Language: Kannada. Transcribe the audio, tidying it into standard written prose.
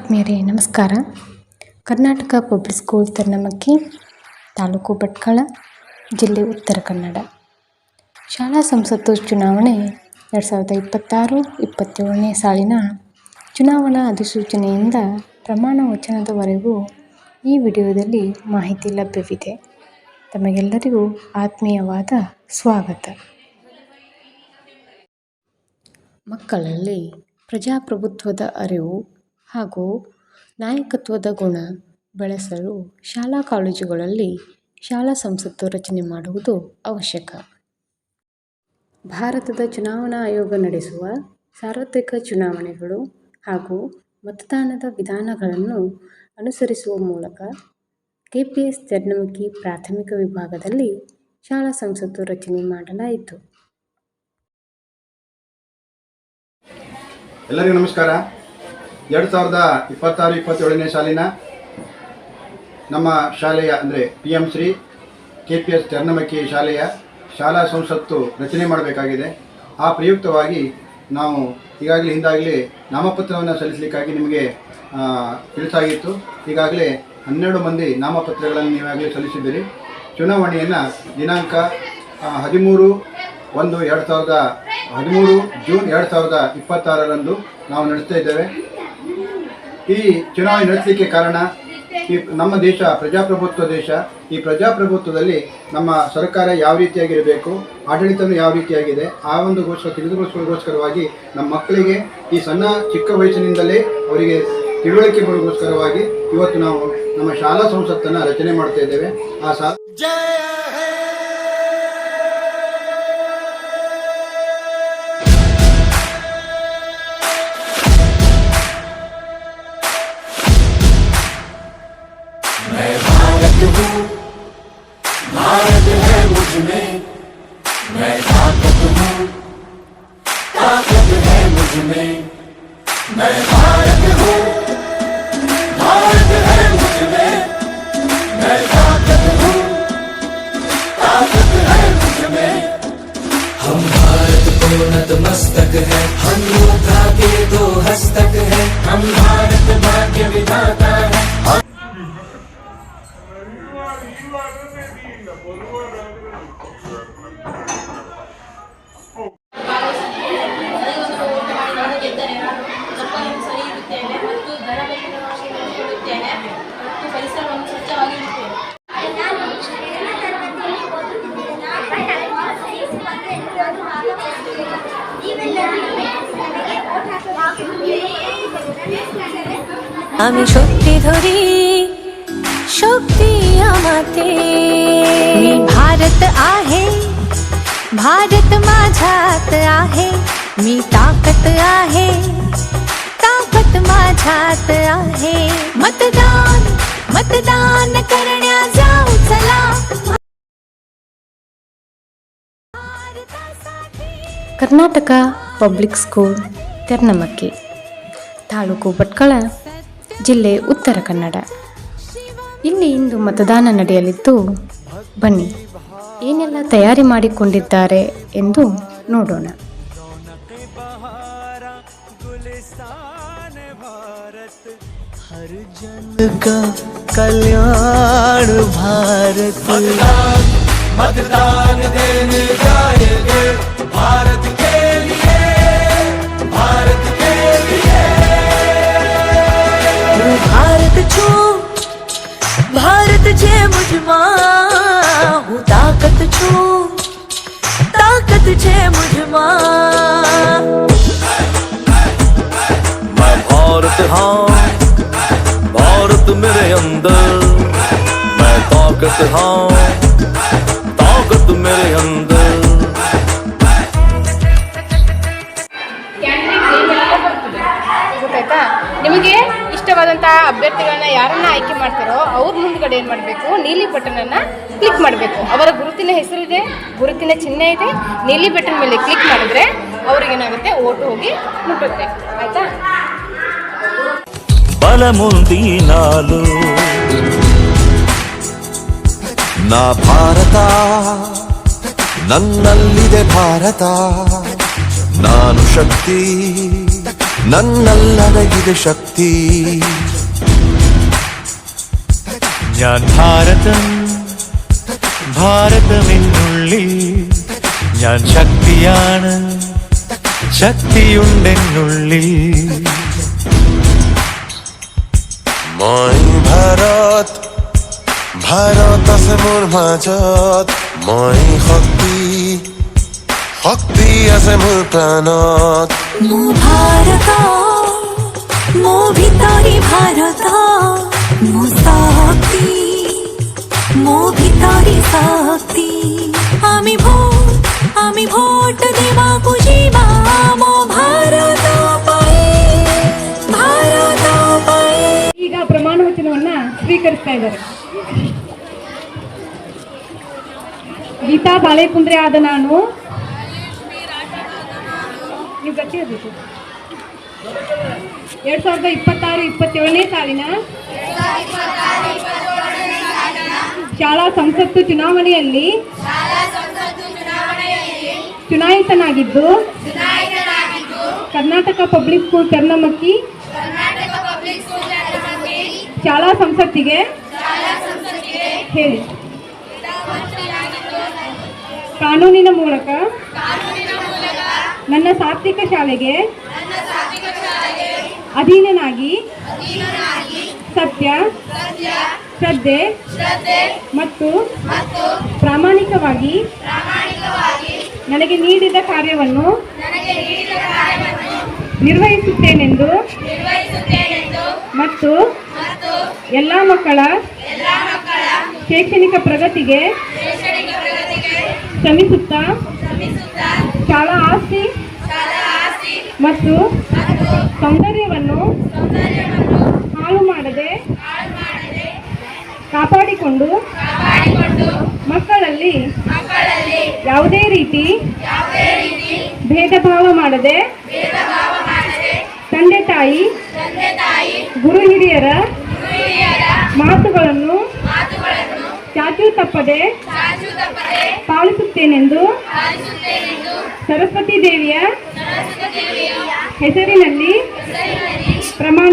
ಆತ್ಮೀಯರೇ ನಮಸ್ಕಾರ. ಕರ್ನಾಟಕ ಪಬ್ಲಿಕ್ ಸ್ಕೂಲ್ ತರ್ನಮಕ್ಕಿ, ತಾಲೂಕು ಭಟ್ಕಳ, ಜಿಲ್ಲೆ ಉತ್ತರ ಕನ್ನಡ. ಶಾಲಾ ಸಂಸತ್ತು ಚುನಾವಣೆ 2026-27ನೇ ಸಾಲಿನ ಚುನಾವಣಾ ಅಧಿಸೂಚನೆಯಿಂದ ಪ್ರಮಾಣ ವಚನದವರೆಗೂ ಈ ವಿಡಿಯೋದಲ್ಲಿ ಮಾಹಿತಿ ಲಭ್ಯವಿದೆ. ತಮಗೆಲ್ಲರಿಗೂ ಆತ್ಮೀಯವಾದ ಸ್ವಾಗತ. ಮಕ್ಕಳಲ್ಲಿ ಪ್ರಜಾಪ್ರಭುತ್ವದ ಅರಿವು ಹಾಗೂ ನಾಯಕತ್ವದ ಗುಣ ಬೆಳೆಸಲು ಶಾಲಾ ಕಾಲೇಜುಗಳಲ್ಲಿ ಶಾಲಾ ಸಂಸತ್ತು ರಚನೆ ಮಾಡುವುದು ಅವಶ್ಯಕ. ಭಾರತದ ಚುನಾವಣಾ ಆಯೋಗ ನಡೆಸುವ ಸಾರ್ವತ್ರಿಕ ಚುನಾವಣೆಗಳು ಹಾಗೂ ಮತದಾನದ ವಿಧಾನಗಳನ್ನು ಅನುಸರಿಸುವ ಮೂಲಕ ಕೆಪಿಎಸ್ ತೆರ್ನಮಕ್ಕಿ ಪ್ರಾಥಮಿಕ ವಿಭಾಗದಲ್ಲಿ ಶಾಲಾ ಸಂಸತ್ತು ರಚನೆ ಮಾಡಲಾಯಿತು. ಎಲ್ಲರಿಗೂ ನಮಸ್ಕಾರ. 2026-27ನೇ ಸಾಲಿನ ನಮ್ಮ ಶಾಲೆಯ ಅಂದರೆ PM ಶ್ರೀ KPS ತೆರ್ನಮಕ್ಕಿ ಶಾಲೆಯ ಶಾಲಾ ಸಂಸತ್ತು ರಚನೆ ಮಾಡಬೇಕಾಗಿದೆ. ಆ ಪ್ರಯುಕ್ತವಾಗಿ ನಾವು ಹಿಂದಾಗಲೇ ನಾಮಪತ್ರವನ್ನು ಸಲ್ಲಿಸಲಿಕ್ಕಾಗಿ ನಿಮಗೆ ತಿಳಿಸಾಗಿತ್ತು. ಈಗಾಗಲೇ 12 ಮಂದಿ ನಾಮಪತ್ರಗಳನ್ನು ನೀವಾಗಲೇ ಸಲ್ಲಿಸಿದ್ದೀರಿ. ಚುನಾವಣೆಯನ್ನು ದಿನಾಂಕ 13 ಜೂನ್ 2026ರಂದು ನಾವು ನಡೆಸ್ತಾ ಇದ್ದೇವೆ. ಈ ಚುನಾವಣೆ ನಡೆಸಲಿಕ್ಕೆ ಕಾರಣ, ಈ ನಮ್ಮ ದೇಶ ಪ್ರಜಾಪ್ರಭುತ್ವ ದೇಶ. ಈ ಪ್ರಜಾಪ್ರಭುತ್ವದಲ್ಲಿ ನಮ್ಮ ಸರ್ಕಾರ ಯಾವ ರೀತಿಯಾಗಿರಬೇಕು, ಆಡಳಿತವೂ ಯಾವ ರೀತಿಯಾಗಿದೆ, ಆ ಒಂದು ತಿಳಿದುಕೊಳ್ಳೋಸ್ಕರವಾಗಿ ನಮ್ಮ ಮಕ್ಕಳಿಗೆ ಈ ಚಿಕ್ಕ ವಯಸ್ಸಿನಿಂದಲೇ ಅವರಿಗೆ ತಿಳುವಳಿಕೆ ಬರೋಗೋಸ್ಕರವಾಗಿ ಇವತ್ತು ನಾವು ನಮ್ಮ ಶಾಲಾ ಸಂಸತ್ತನ್ನು ರಚನೆ ಮಾಡ್ತಾ ಇದ್ದೇವೆ. भारत है मुझ में, मैं ताकत हूँ, ताकत है मुझ में, मैं भारत हूँ, भारत है मुझ में, मैं ताकत हूँ, ताकत है मुझ में। हम भारत को नतमस्तक है, हम योद्धा के 2 हस्तक है, हम भारत भाग्य विधाता है। আমি শক্তি ধরি, शक्ती आमाते, मी भारत आहे, भारत माझ्यात आहे, मी ताकत आहे, ताकत माझ्यात आहे. मतदान मतदान करण्या जाऊ चला. ಕರ್ನಾಟಕ ಪಬ್ಲಿಕ್ ಸ್ಕೂಲ್ ತೆರ್ನಮಕ್ಕಿ, ತಾಲೂಕು ಭಟ್ಕಳ, ಜಿಲ್ಲೆ ಉತ್ತರ ಕನ್ನಡ. ಇಲ್ಲಿ ಇಂದು ಮತದಾನ ನಡೆಯಲಿದ್ದು, ಬನ್ನಿ ಏನೆಲ್ಲ ತಯಾರಿ ಮಾಡಿಕೊಂಡಿದ್ದಾರೆ ಎಂದು ನೋಡೋಣ. कल्याण भारत, मतदान देने जाएंगे भारत के लिए, भारत के लिए। भारत छू, भारत जे मुझमा हूँ, ताकत छू, ताकत जे मुझमा. मैं भारत हाँ, भारत मेरे अंदर, मैं ताकत हाँ, ताकत मेरे अंदर. ಗೊತ್ತಾಯ್ತಾ? ನಿಮಗೆ ಇಷ್ಟವಾದಂತಹ ಅಭ್ಯರ್ಥಿಗಳನ್ನ ಯಾರನ್ನ ಆಯ್ಕೆ ಮಾಡ್ತಾರೋ ಅವ್ರ ಮುಂದ್ಗಡೆ ಏನು ಮಾಡಬೇಕು, ನೀಲಿ ಬಟನ್ ಅನ್ನ ಕ್ಲಿಕ್ ಮಾಡಬೇಕು. ಅವರ ಗುರುತಿನ ಹೆಸರಿದೆ, ಗುರುತಿನ ಚಿಹ್ನೆ ಇದೆ, ನೀಲಿ ಬಟನ್ ಮೇಲೆ ಕ್ಲಿಕ್ ಮಾಡಿದ್ರೆ ಅವ್ರಿಗೇನಾಗುತ್ತೆ, ಓಟು ಹೋಗಿ ಮುಟ್ಟುತ್ತೆ. ಆಯ್ತಾ? ಬಲಮುಂದಿ ನಾಲು ನಾ ಭಾರತ, ನನ್ನಲ್ಲಿದೆ ಭಾರತ, ನಾನು ಶಕ್ತಿ, നന്നല്ലടകിത ശക്തി ഞാൻ ഭാരതമെന്നുള്ളിൽ ഞാൻ ശക്തിയാണ്, ശക്തിയുണ്ടെന്നുള്ളിൽ. মই ভাৰত, ভাৰত আছে মোৰ মাজত, মই শক্তি, শক্তি আছে মোৰ প্ৰাণত. মো ভারত মো ভিতরি ভারত মো শক্তি মো ভিতরি শক্তি আমি ভোট দেবাকু ଯିବା মো ভারত পাই ಈಗ ಪ್ರಮಾಣ ವಚನವನ್ನ ಸ್ವೀಕರಿಸ್ತಾ ಇದ್ದಾರೆ. ಗೀತಾ ಬಾಳೆಕುಂದ್ರೆ ಆದ ನಾನು, ನೀವು ಗಟ್ಟಿ ಇರಬೇಕು, 2026-27ನೇ ಸಾಲಿನ ಶಾಲಾ ಸಂಸತ್ತು ಚುನಾವಣೆಯಲ್ಲಿ ಚುನಾಯಿತನಾಗಿದ್ದು ಕರ್ನಾಟಕ ಪಬ್ಲಿಕ್ ಸ್ಕೂಲ್ ಚನ್ನಮಕ್ಕಿ ಶಾಲಾ ಸಂಸತ್ತಿಗೆ ಹೇಳಿ ಕಾನೂನಿನ ಮೂಲಕ ನನ್ನ ಸಾತ್ವಿಕ ಶಾಲೆಗೆ ಅಧೀನನಾಗಿ ಸತ್ಯ, ಶ್ರದ್ಧೆ ಮತ್ತು ಪ್ರಾಮಾಣಿಕವಾಗಿ ನನಗೆ ನೀಡಿದ ಕಾರ್ಯವನ್ನು ನಿರ್ವಹಿಸುತ್ತೇನೆಂದು ಮತ್ತು ಎಲ್ಲ ಮಕ್ಕಳ ಶೈಕ್ಷಣಿಕ ಪ್ರಗತಿಗೆ ಶ್ರಮಿಸುತ್ತಾ ಶಾಲಾ ಆಸ್ತಿ ಮತ್ತು ಸೌಂದರ್ಯವನ್ನು ಹಾಳು ಮಾಡದೆ ಕಾಪಾಡಿಕೊಂಡು ಮಕ್ಕಳಲ್ಲಿ ಯಾವುದೇ ರೀತಿ ಭೇದ ಭಾವ ಮಾಡದೆ ತಂದೆ ತಾಯಿ ಗುರು ಹಿರಿಯರ ಮಾತುಗಳನ್ನು ಚಾಚೂ ತಪ್ಪದೆ ಪಾಲಿಸುತ್ತೇನೆಂದು ಸರಸ್ವತಿ ದೇವಿಯ ಹೆಸರಿನಲ್ಲಿ ಪ್ರಮಾಣ